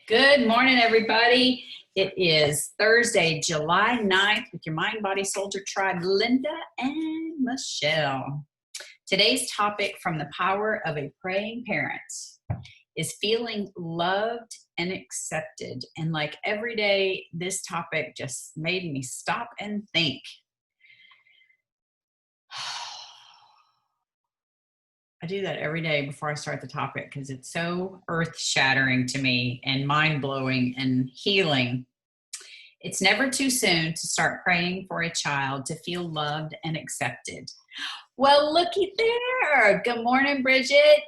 Good morning, everybody. It is Thursday, July 9th with your Mind Body Soldier Tribe, Linda and Michelle. Today's topic from the power of a praying parent is feeling loved and accepted. And like every day, this topic just made me stop and think. I do that every day before I start the topic because it's so earth-shattering to me and mind-blowing and healing. It's never too soon to start praying for a child to feel loved and accepted. Well, looky there. Good morning, Bridget.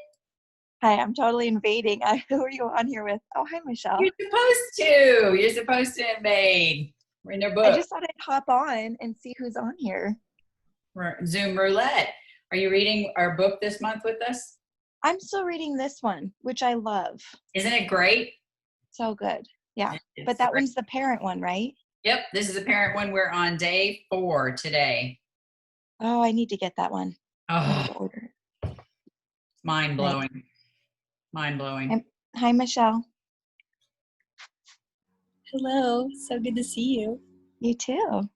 Hi, I'm totally invading. Who are you on here with? Oh, hi, Michelle. You're supposed to. You're supposed to invade. We're in their book. I just thought I'd hop on and see who's on here. We're Zoom roulette. Are you reading our book this month with us? I'm still reading this one, which I love. Isn't it great? So good. Yeah. But that one's the parent one, right? Yep. This is the parent one. We're on day 4 today. Oh, I need to get that one. Oh, mind-blowing. Right. Mind-blowing. Hi, Michelle. Hello. So good to see you. You too.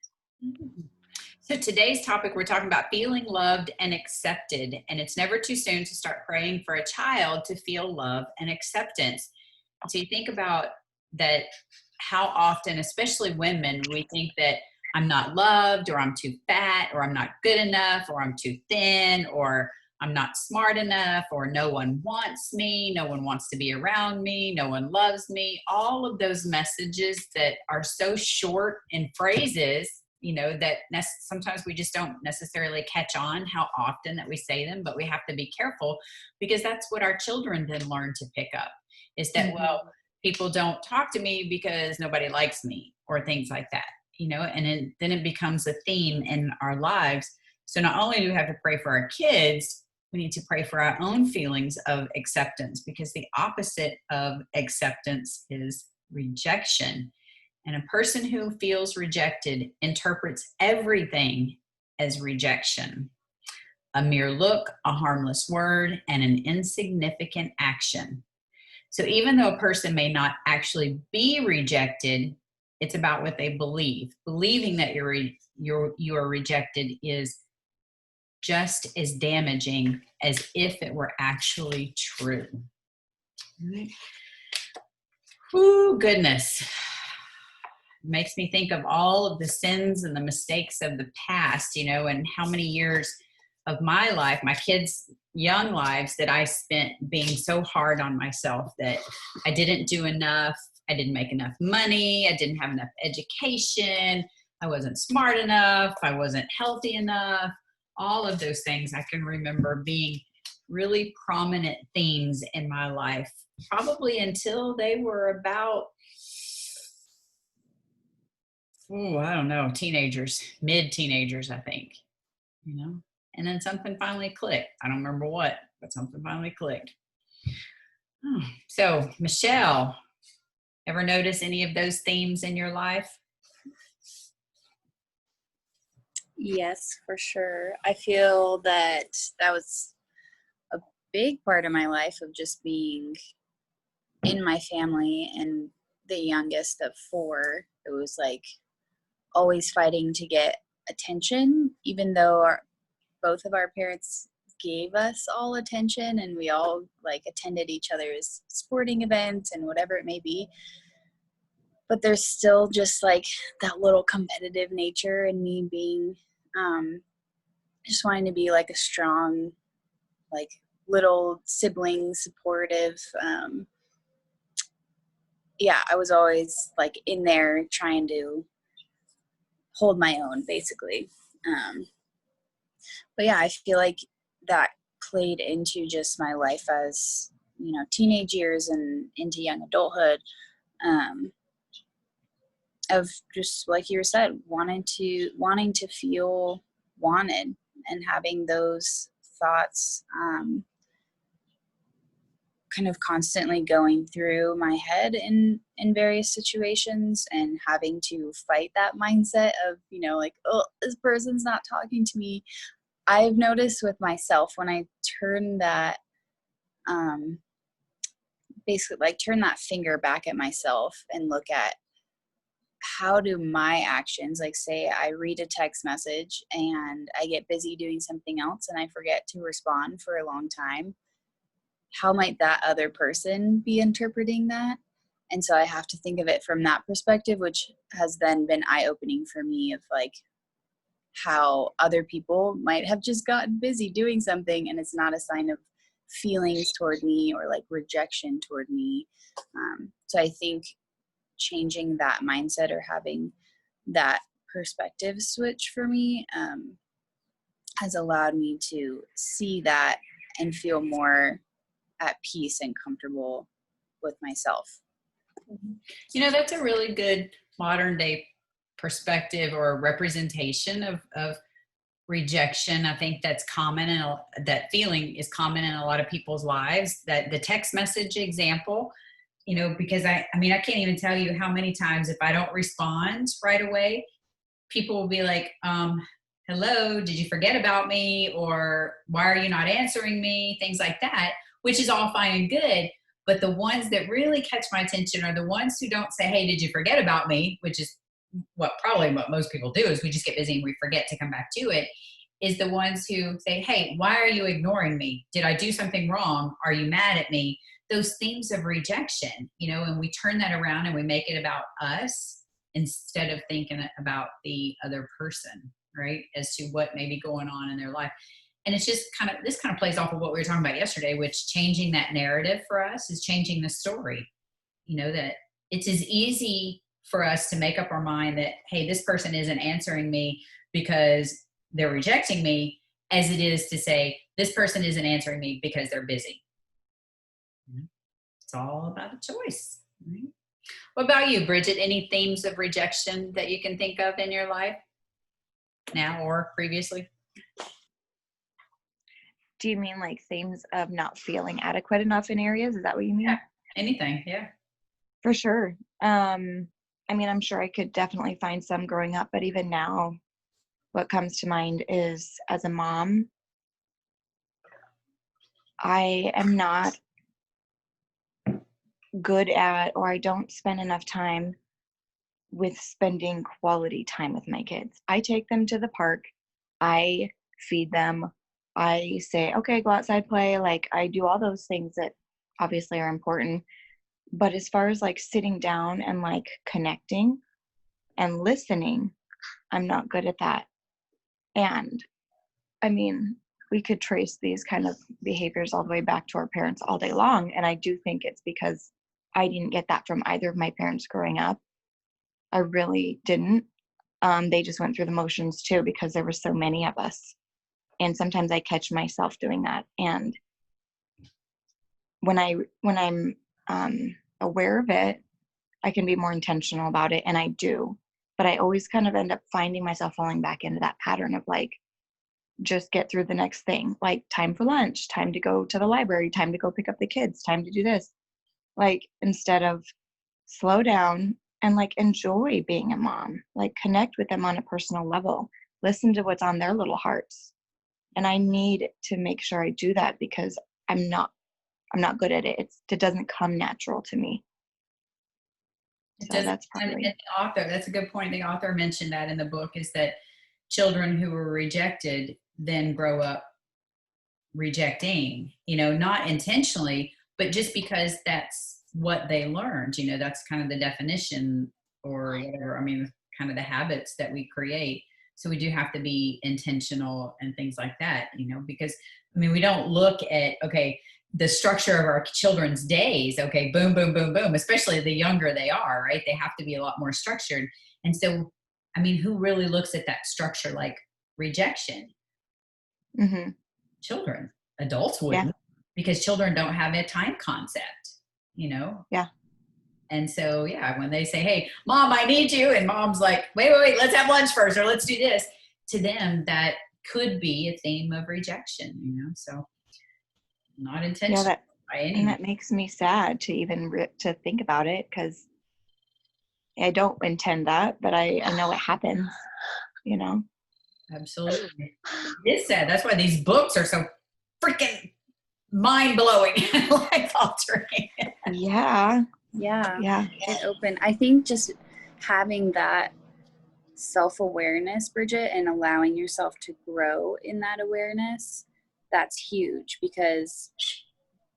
So today's topic, we're talking about feeling loved and accepted. And it's never too soon to start praying for a child to feel love and acceptance. So you think about that, how often, especially women, we think that I'm not loved, or I'm too fat, or I'm not good enough, or I'm too thin, or I'm not smart enough, or no one wants me, no one wants to be around me, no one loves me. All of those messages that are so short in phrases, you know, that sometimes we just don't necessarily catch on how often that we say them, but we have to be careful because that's what our children then learn to pick up is that, well, people don't talk to me because nobody likes me or things like that, you know, and then it becomes a theme in our lives. So not only do we have to pray for our kids, we need to pray for our own feelings of acceptance, because the opposite of acceptance is rejection. And a person who feels rejected interprets everything as rejection. A mere look, a harmless word, and an insignificant action. So even though a person may not actually be rejected, it's about what they believe. Believing that you are rejected is just as damaging as if it were actually true. Ooh, goodness. Makes me think of all of the sins and the mistakes of the past, you know, and how many years of my life, my kids' young lives, that I spent being so hard on myself that I didn't do enough. I didn't make enough money. I didn't have enough education. I wasn't smart enough. I wasn't healthy enough. All of those things I can remember being really prominent themes in my life, probably until they were about, I don't know, teenagers, mid-teenagers, I think, you know, and then something finally clicked. I don't remember what, but something finally clicked. So, Michelle, ever notice any of those themes in your life? Yes, for sure. I feel that was a big part of my life, of just being in my family and the youngest of 4. It was like always fighting to get attention, even though both of our parents gave us all attention and we all like attended each other's sporting events and whatever it may be. But there's still just like that little competitive nature in me, being just wanting to be like a strong, like little sibling, supportive. I was always like in there trying to hold my own, basically. But yeah, I feel like that played into just my life as, you know, teenage years and into young adulthood, of just like you said, wanting to feel wanted and having those thoughts kind of constantly going through my head in various situations, and having to fight that mindset of, you know, like, oh, this person's not talking to me. I've noticed with myself, when I turn that basically like turn that finger back at myself and look at how do my actions, like say I read a text message and I get busy doing something else and I forget to respond for a long time. How might that other person be interpreting that? And so I have to think of it from that perspective, which has then been eye-opening for me of like how other people might have just gotten busy doing something and it's not a sign of feelings toward me or like rejection toward me. So I think changing that mindset or having that perspective switch for me has allowed me to see that and feel more at peace and comfortable with myself. That's a really good modern day perspective or representation of rejection. I think that's common, and that feeling is common in a lot of people's lives. That the text message example, because I can't even tell you how many times if I don't respond right away, people will be like, hello, did you forget about me? Or why are you not answering me? Things like that, which is all fine and good. But the ones that really catch my attention are the ones who don't say, hey, did you forget about me? Which is what most people do, is we just get busy and we forget to come back to it, is the ones who say, hey, why are you ignoring me? Did I do something wrong? Are you mad at me? Those themes of rejection, and we turn that around and we make it about us instead of thinking about the other person, right? As to what may be going on in their life. And it's just this kind of plays off of what we were talking about yesterday, which changing that narrative for us is changing the story. That it's as easy for us to make up our mind that, hey, this person isn't answering me because they're rejecting me, as it is to say, this person isn't answering me because they're busy. It's all about a choice. Right? What about you, Bridget? Any themes of rejection that you can think of in your life now or previously? Do you mean like themes of not feeling adequate enough in areas? Is that what you mean? Yeah, anything. Yeah. For sure. I'm sure I could definitely find some growing up, but even now, what comes to mind is as a mom, I am not good at, or I don't spend enough time with spending quality time with my kids. I take them to the park, I feed them, I say, okay, go outside, play. Like I do all those things that obviously are important. But as far as like sitting down and like connecting and listening, I'm not good at that. And we could trace these kind of behaviors all the way back to our parents all day long. And I do think it's because I didn't get that from either of my parents growing up. I really didn't. They just went through the motions too, because there were so many of us. And sometimes I catch myself doing that. And when I'm aware of it, I can be more intentional about it, and I do. But I always kind of end up finding myself falling back into that pattern of like, just get through the next thing, like time for lunch, time to go to the library, time to go pick up the kids, time to do this. Like instead of slow down and like enjoy being a mom, like connect with them on a personal level, listen to what's on their little hearts. And I need to make sure I do that because I'm not good at it. It doesn't come natural to me. So that's probably. And the author, that's a good point. The author mentioned that in the book, is that children who were rejected then grow up rejecting, not intentionally, but just because that's what they learned, that's kind of the definition or whatever. Kind of the habits that we create. So we do have to be intentional and things like that, because we don't look at, okay, the structure of our children's days, okay, boom, boom, boom, boom, especially the younger they are, right? They have to be a lot more structured. And so, who really looks at that structure like rejection? Mm-hmm. Children. Adults wouldn't, because children don't have a time concept, Yeah. And so, when they say, hey, mom, I need you. And mom's like, wait, let's have lunch first, or let's do this. To them, that could be a theme of rejection, so not intentional by any means. And that makes me sad to even to think about it, because I don't intend that, but I know it happens, Absolutely. It is sad. That's why these books are so freaking mind-blowing, life-altering. Yeah. Yeah. Yeah. And open. I think just having that self-awareness, Bridget, and allowing yourself to grow in that awareness, that's huge, because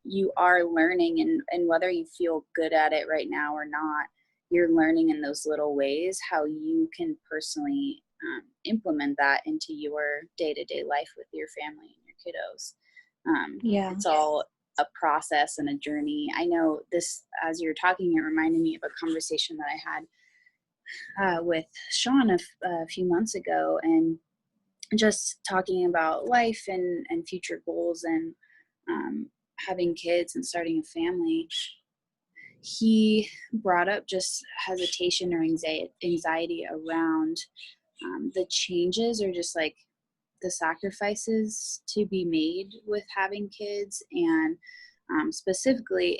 you are learning, and whether you feel good at it right now or not, you're learning in those little ways how you can personally implement that into your day-to-day life with your family and your kiddos. Yeah. It's all a process and a journey. I know this, as you're talking, it reminded me of a conversation that I had with Sean a few months ago, and just talking about life and future goals, and having kids and starting a family. He brought up just hesitation or anxiety around the changes, or just like the sacrifices to be made with having kids. And specifically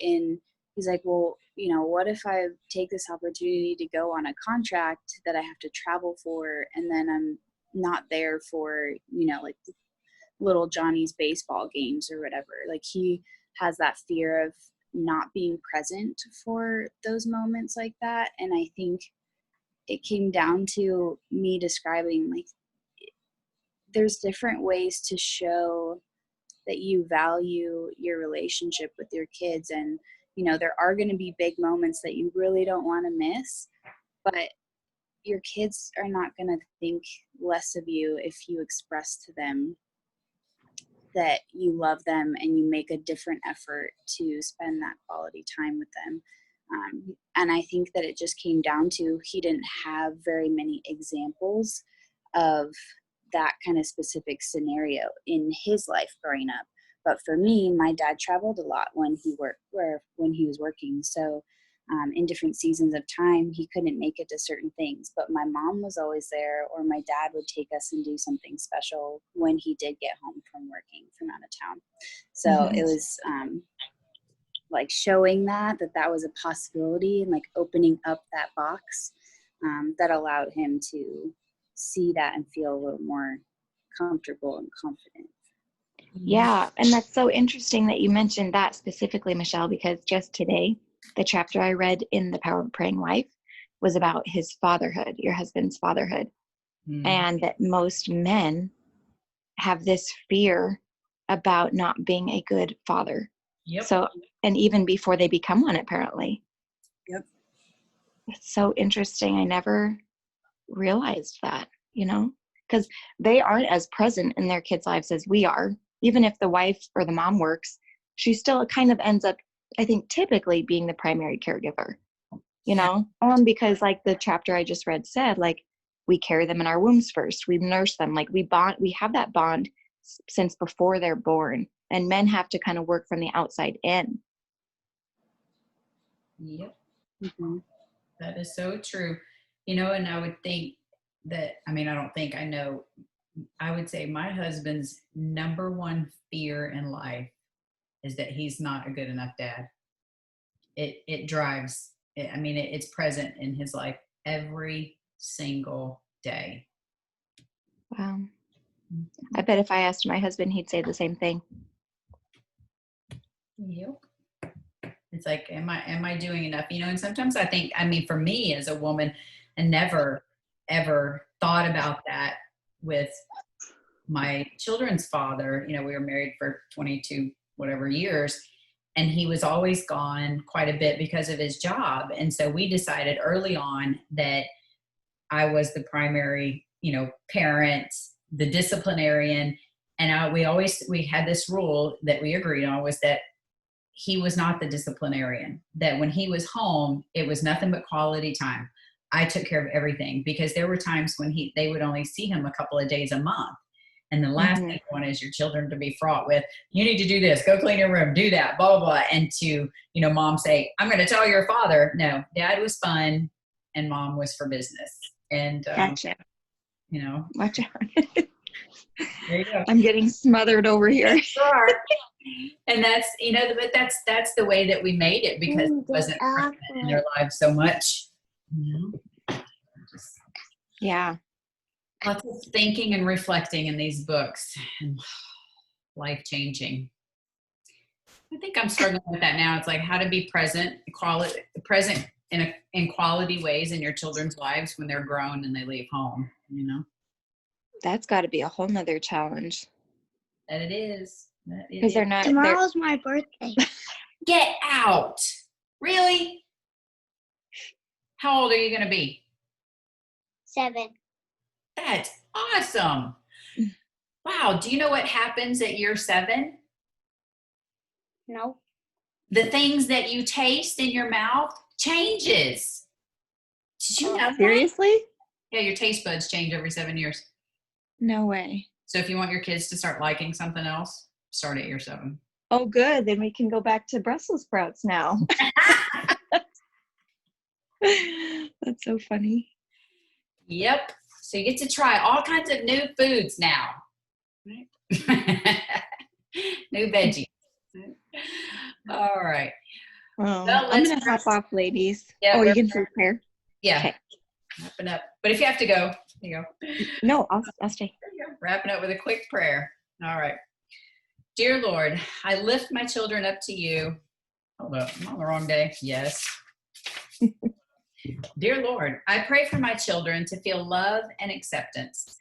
he's like, well, what if I take this opportunity to go on a contract that I have to travel for, and then I'm not there for, like little Johnny's baseball games or whatever. Like, he has that fear of not being present for those moments like that. And I think it came down to me describing, like, there's different ways to show that you value your relationship with your kids. And, there are going to be big moments that you really don't want to miss, but your kids are not going to think less of you if you express to them that you love them and you make a different effort to spend that quality time with them. And I think that it just came down to, he didn't have very many examples of that kind of specific scenario in his life growing up. But for me, my dad traveled a lot when he was working. So in different seasons of time, he couldn't make it to certain things, but my mom was always there, or my dad would take us and do something special when he did get home from working from out of town. So it was like showing that was a possibility, and like opening up that box that allowed him to see that and feel a little more comfortable and confident. Yeah. And that's so interesting that you mentioned that specifically, Michelle, because just today, the chapter I read in The Power of a Praying Wife was about his fatherhood, your husband's fatherhood. And that most men have this fear about not being a good father. Yep. So, and even before they become one, apparently. Yep. It's so interesting. I never realized that, because they aren't as present in their kids' lives as we are. Even if the wife or the mom works, she still kind of ends up, I think, typically being the primary caregiver, because like the chapter I just read said, like, we carry them in our wombs first. We nurse them. Like, we have that bond since before they're born, and men have to kind of work from the outside in. Yep. Mm-hmm. That is so true. And I would think that, I know, I would say my husband's number one fear in life is that he's not a good enough dad. It drives, it's present in his life every single day. Wow. I bet if I asked my husband, he'd say the same thing. Yep. It's like, am I doing enough? And sometimes I think, for me as a woman, I never, ever thought about that with my children's father. We were married for 22 whatever years, and he was always gone quite a bit because of his job. And so we decided early on that I was the primary, parent, the disciplinarian. And we had this rule that we agreed on, was that he was not the disciplinarian, that when he was home, it was nothing but quality time. I took care of everything, because there were times when they would only see him a couple of days a month. And the last thing you want is your children to be fraught with, you need to do this, go clean your room, do that, blah, blah, blah. And to, mom say, I'm going to tell your father. No, dad was fun and mom was for business. And, Gotcha. Watch out. There you go. I'm getting smothered over here. Sure. And that's, but that's the way that we made it, because it wasn't present in their lives so much. Yeah. Lots of thinking and reflecting in these books, and life changing. I think I'm struggling with that now. It's like how to be present in quality ways in your children's lives when they're grown and they leave home, you know? That's got to be a whole nother challenge That it is. That it because they're is. not. Tomorrow's my birthday. Get out. Really? How old are you going to be? 7. That's awesome. Wow. Do you know what happens at year 7? No. The things that you taste in your mouth changes. Did you know that? Seriously? Yeah, your taste buds change every 7 years. No way. So if you want your kids to start liking something else, start at year 7. Oh, good. Then we can go back to Brussels sprouts now. That's so funny. Yep. So you get to try all kinds of new foods now. New veggies. All right. Well, Well, I'm let's going to hop off, ladies. Yeah, oh, we're- you can say prayer? Yeah. Okay. Wrapping up. But if you have to go, you go. No, I'll stay. There you go. Wrapping up with a quick prayer. All right. Dear Lord, I lift my children up to you. Hold up. I'm on the wrong day. Yes. Dear Lord, I pray for my children to feel love and acceptance.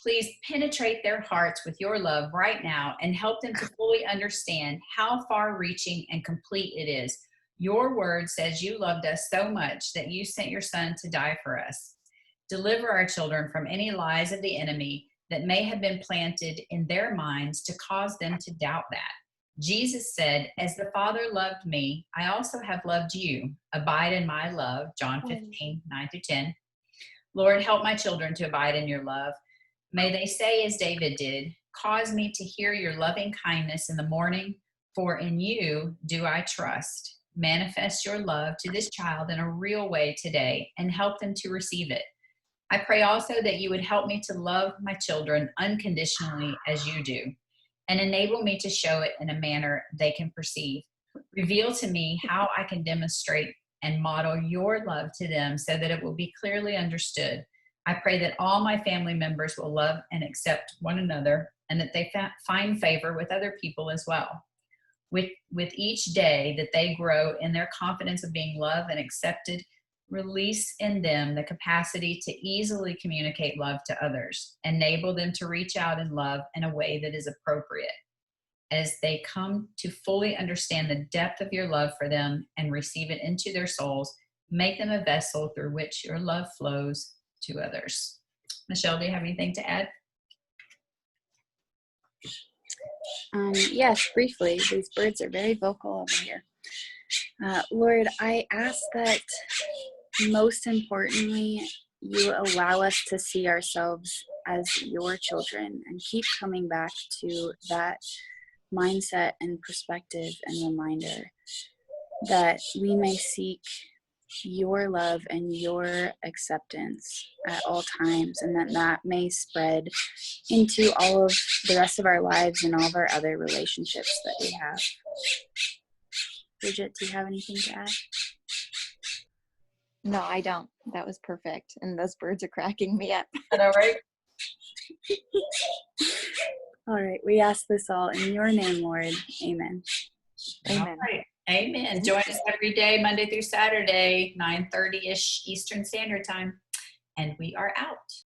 Please penetrate their hearts with your love right now and help them to fully understand how far-reaching and complete it is. Your word says you loved us so much that you sent your son to die for us. Deliver our children from any lies of the enemy that may have been planted in their minds to cause them to doubt that. Jesus said, as the Father loved me, I also have loved you. Abide in my love, John 15, 9-10. Lord, help my children to abide in your love. May they say as David did, cause me to hear your loving kindness in the morning, for in you do I trust. Manifest your love to this child in a real way today and help them to receive it. I pray also that you would help me to love my children unconditionally as you do, and enable me to show it in a manner they can perceive. Reveal to me how I can demonstrate and model your love to them so that it will be clearly understood. I pray that all my family members will love and accept one another and that they find favor with other people as well. With each day that they grow in their confidence of being loved and accepted, release in them the capacity to easily communicate love to others. Enable them to reach out in love in a way that is appropriate. As they come to fully understand the depth of your love for them and receive it into their souls, make them a vessel through which your love flows to others. Michelle, do you have anything to add? Yes, briefly. These birds are very vocal over here. Lord, I ask that most importantly, you allow us to see ourselves as your children and keep coming back to that mindset and perspective and reminder that we may seek your love and your acceptance at all times, and that may spread into all of the rest of our lives and all of our other relationships that we have. Bridget, do you have anything to add? No, I don't. That was perfect. And those birds are cracking me up. Is that all right? All right, we ask this all in your name, Lord. Amen. Amen. All right. Amen. Join us every day, Monday through Saturday, 9:30-ish Eastern Standard Time. And we are out.